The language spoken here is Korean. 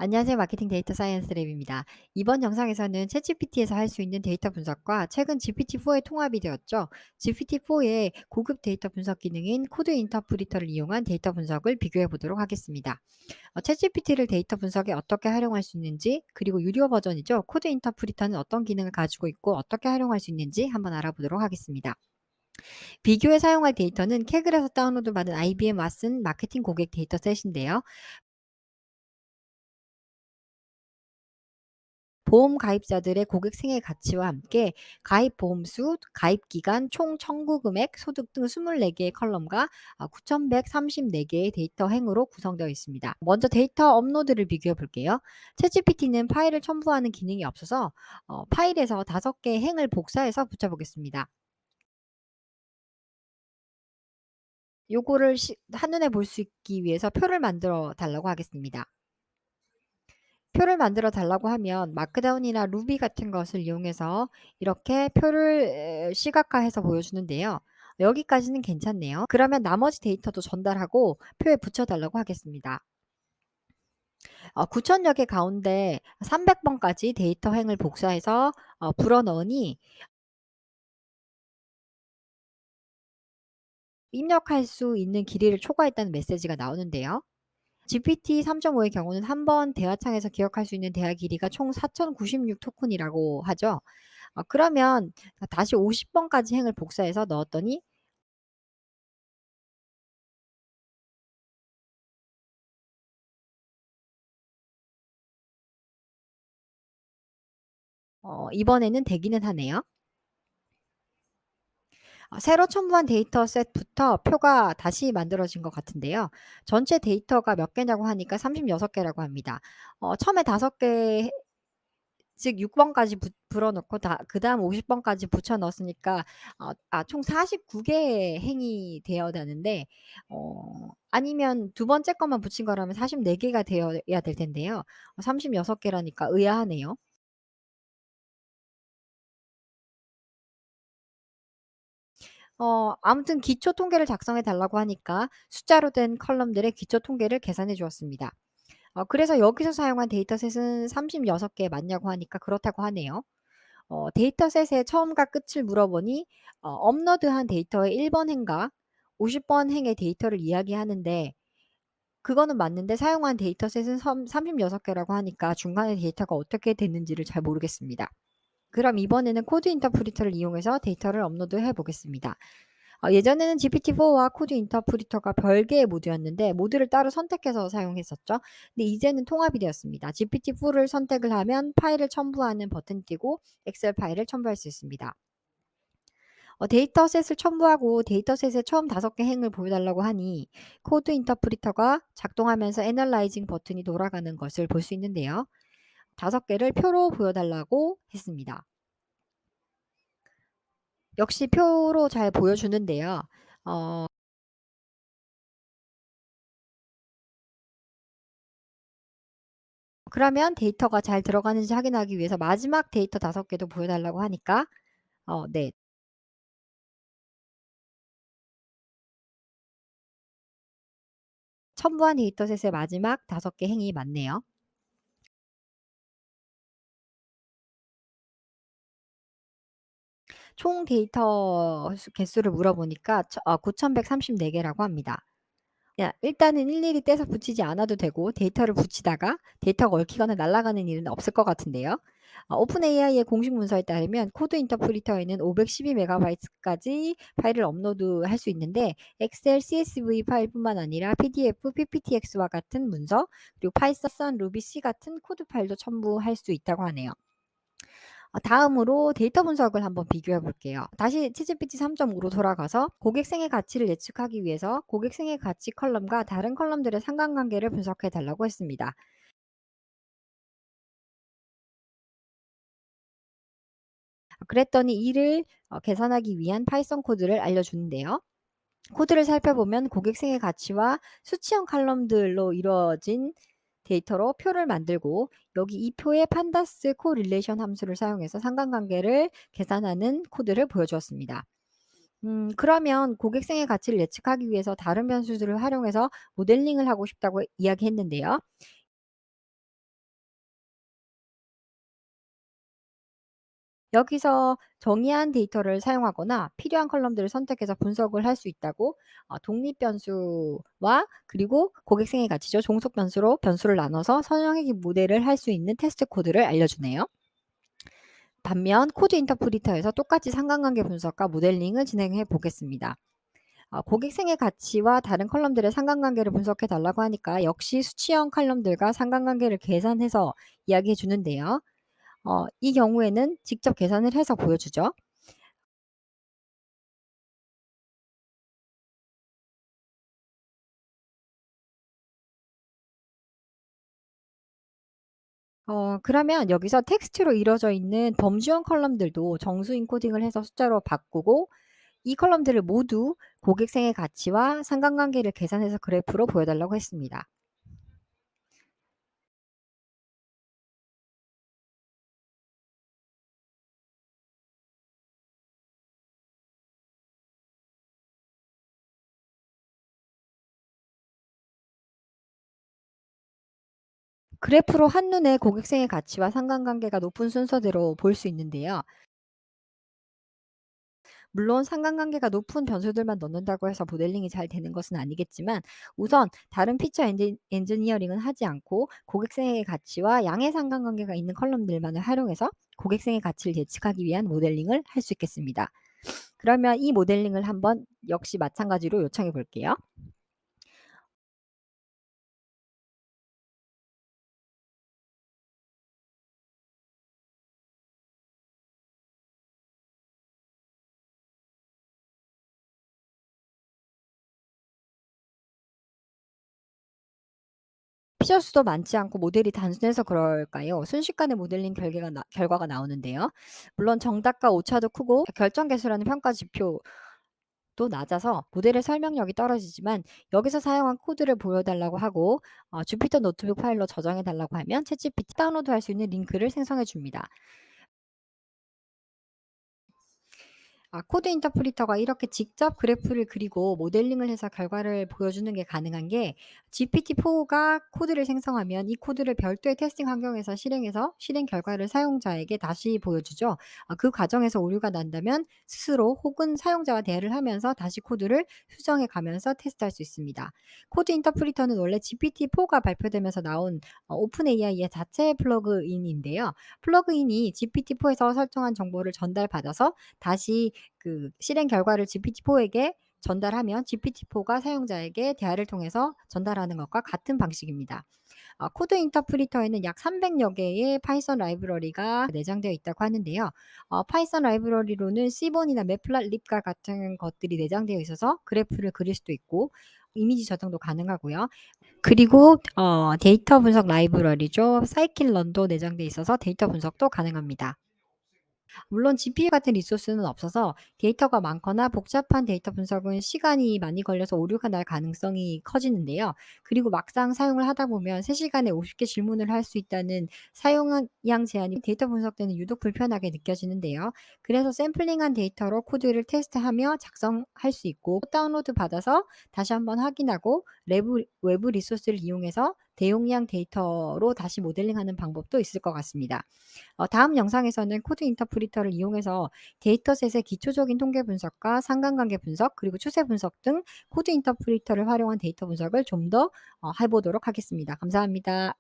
안녕하세요. 마케팅 데이터 사이언스 랩입니다. 이번 영상에서는 챗GPT에서 할 수 있는 데이터 분석과 최근 GPT-4의 통합이 되었죠. GPT-4의 고급 데이터 분석 기능인 코드 인터프리터를 이용한 데이터 분석을 비교해 보도록 하겠습니다. 챗GPT를 데이터 분석에 어떻게 활용할 수 있는지, 그리고 유료 버전이죠. 코드 인터프리터는 어떤 기능을 가지고 있고 어떻게 활용할 수 있는지 한번 알아보도록 하겠습니다. 비교에 사용할 데이터는 캐글에서 다운로드 받은 IBM 왓슨 마케팅 고객 데이터셋인데요. 보험 가입자들의 고객 생애 가치와 함께 가입 보험 수, 가입 기간, 총 청구 금액, 소득 등 24개의 컬럼과 9,134개의 데이터 행으로 구성되어 있습니다. 먼저 데이터 업로드를 비교해 볼게요. 챗GPT는 파일을 첨부하는 기능이 없어서 파일에서 5개의 행을 복사해서 붙여보겠습니다. 요거를 한눈에 볼 수 있기 위해서 표를 만들어 달라고 하겠습니다. 표를 만들어 달라고 하면 마크다운이나 루비 같은 것을 이용해서 이렇게 표를 시각화해서 보여주는데요. 여기까지는 괜찮네요. 그러면 나머지 데이터도 전달하고 표에 붙여 달라고 하겠습니다. 9,000여 개 가운데 300번까지 데이터 행을 복사해서 불어 넣으니 입력할 수 있는 길이를 초과했다는 메시지가 나오는데요. GPT 3.5의 경우는 한 번 대화창에서 기억할 수 있는 대화 길이가 총 4,096 토큰이라고 하죠. 그러면 다시 50번까지 행을 복사해서 넣었더니 이번에는 되기는 하네요. 새로 첨부한 데이터셋부터 표가 다시 만들어진 것 같은데요. 전체 데이터가 몇 개냐고 하니까 36 개라고 합니다. 처음에 5개 즉 6 번까지 불어 넣고 그다음 50 번까지 붙여 넣었으니까 총 49 개의 행이 되어야 되는데 아니면 두 번째 것만 붙인 거라면 44 개가 되어야 될 텐데요. 36 개라니까 의아하네요. 아무튼 기초 통계를 작성해 달라고 하니까 숫자로 된 컬럼들의 기초 통계를 계산해 주었습니다. 그래서 여기서 사용한 데이터셋은 36개 맞냐고 하니까 그렇다고 하네요. 데이터셋의 처음과 끝을 물어보니 업로드한 데이터의 1번 행과 50번 행의 데이터를 이야기하는데 그거는 맞는데 사용한 데이터셋은 36 개라고 하니까 중간에 데이터가 어떻게 됐는지를 잘 모르겠습니다. 그럼 이번에는 코드 인터프리터를 이용해서 데이터를 업로드해 보겠습니다. 예전에는 GPT-4와 코드 인터프리터가 별개의 모드였는데 모드를 따로 선택해서 사용했었죠. 근데 이제는 통합이 되었습니다. GPT-4를 선택을 하면 파일을 첨부하는 버튼이 뜨고 엑셀 파일을 첨부할 수 있습니다. 데이터셋을 첨부하고 데이터셋의 처음 5개 행을 보여달라고 하니 코드 인터프리터가 작동하면서 애널라이징 버튼이 돌아가는 것을 볼 수 있는데요. 5개를 표로 보여달라고 했습니다. 역시 표로 잘 보여주는데요. 어 그러면 데이터가 잘 들어가는지 확인하기 위해서 마지막 데이터 5개도 보여달라고 하니까 네. 첨부한 데이터셋의 마지막 5개 행이 맞네요. 총 데이터 개수를 물어보니까 9,134 개라고 합니다. 일단은 일일이 떼서 붙이지 않아도 되고 데이터를 붙이다가 데이터가 얽히거나 날아가는 일은 없을 것 같은데요. 오픈 AI의 공식 문서에 따르면 코드 인터프리터에는 512 메가바이트까지 파일을 업로드할 수 있는데 엑셀, CSV 파일뿐만 아니라 PDF, PPTX와 같은 문서, 그리고 파이썬, 루비, C 같은 코드 파일도 첨부할 수 있다고 하네요. 다음으로 데이터 분석을 한번 비교해 볼게요. 다시 챗GPT 3.5로 돌아가서 고객 생애 가치를 예측하기 위해서 고객 생애 가치 컬럼과 다른 컬럼들의 상관관계를 분석해 달라고 했습니다. 그랬더니 이를 계산하기 위한 파이썬 코드를 알려주는데요. 코드를 살펴보면 고객 생애 가치와 수치형 칼럼들로 이루어진 데이터로 표를 만들고 여기 이 표에 판다스 코릴레이션 함수를 사용해서 상관관계를 계산하는 코드를 보여주었습니다. 그러면 고객 생애 가치를 예측하기 위해서 다른 변수들을 활용해서 모델링을 하고 싶다고 이야기했는데요. 여기서 정의한 데이터를 사용하거나 필요한 컬럼들을 선택해서 분석을 할 수 있다고 독립 변수와 그리고 고객생의 가치죠. 종속 변수로 변수를 나눠서 선형의 모델을 할 수 있는 테스트 코드를 알려주네요. 반면 코드 인터프리터에서 똑같이 상관관계 분석과 모델링을 진행해 보겠습니다. 고객생의 가치와 다른 컬럼들의 상관관계를 분석해 달라고 하니까 역시 수치형 컬럼들과 상관관계를 계산해서 이야기해 주는데요. 이 경우에는 직접 계산을 해서 보여주죠. 그러면 여기서 텍스트로 이루어져 있는 범주형 컬럼들도 정수 인코딩을 해서 숫자로 바꾸고 이 컬럼들을 모두 고객생의 가치와 상관관계를 계산해서 그래프로 보여달라고 했습니다. 그래프로 한눈에 고객생의 가치와 상관관계가 높은 순서대로 볼 수 있는데요. 물론 상관관계가 높은 변수들만 넣는다고 해서 모델링이 잘 되는 것은 아니겠지만 우선 다른 피처 엔지니어링은 하지 않고 고객생의 가치와 양의 상관관계가 있는 컬럼들만을 활용해서 고객생의 가치를 예측하기 위한 모델링을 할 수 있겠습니다. 그러면 이 모델링을 한번 역시 마찬가지로 요청해 볼게요. 피처 수도 많지 않고 모델이 단순해서 그럴까요? 순식간에 모델링 결과가 나오는데요. 물론 정답과 오차도 크고 결정 개수라는 평가 지표도 낮아서 모델의 설명력이 떨어지지만 여기서 사용한 코드를 보여달라고 하고 주피터 노트북 파일로 저장해 달라고 하면 챗GPT 다운로드할 수 있는 링크를 생성해 줍니다. 코드 인터프리터가 이렇게 직접 그래프를 그리고 모델링을 해서 결과를 보여주는 게 가능한 게 GPT-4가 코드를 생성하면 이 코드를 별도의 테스팅 환경에서 실행해서 실행 결과를 사용자에게 다시 보여주죠. 그 과정에서 오류가 난다면 스스로 혹은 사용자와 대화를 하면서 다시 코드를 수정해 가면서 테스트할 수 있습니다. 코드 인터프리터는 원래 GPT-4가 발표되면서 나온 오픈 AI의 자체 플러그인인데요. 플러그인이 GPT-4에서 설정한 정보를 전달받아서 다시 그 실행 결과를 GPT-4에게 전달하면 GPT-4가 사용자에게 대화를 통해서 전달하는 것과 같은 방식입니다. 코드 인터프리터에는 약 300여 개의 파이썬 라이브러리가 내장되어 있다고 하는데요. 파이썬 라이브러리로는 시본이나 매플립과 같은 것들이 내장되어 있어서 그래프를 그릴 수도 있고 이미지 저장도 가능하고요. 그리고 데이터 분석 라이브러리죠. 사이킬런도 내장돼 있어서 데이터 분석도 가능합니다. 물론 GPU 같은 리소스는 없어서 데이터가 많거나 복잡한 데이터 분석은 시간이 많이 걸려서 오류가 날 가능성이 커지는데요. 그리고 막상 사용을 하다 보면 3시간에 50개 질문을 할 수 있다는 사용량 제한이 데이터 분석 때는 유독 불편하게 느껴지는데요. 그래서 샘플링한 데이터로 코드를 테스트하며 작성할 수 있고 다운로드 받아서 다시 한번 확인하고 외부 리소스를 이용해서 대용량 데이터로 다시 모델링하는 방법도 있을 것 같습니다. 다음 영상에서는 코드 인터프리터를 이용해서 데이터셋의 기초적인 통계 분석과 상관관계 분석, 그리고 추세 분석 등 코드 인터프리터를 활용한 데이터 분석을 좀 더 해보도록 하겠습니다. 감사합니다.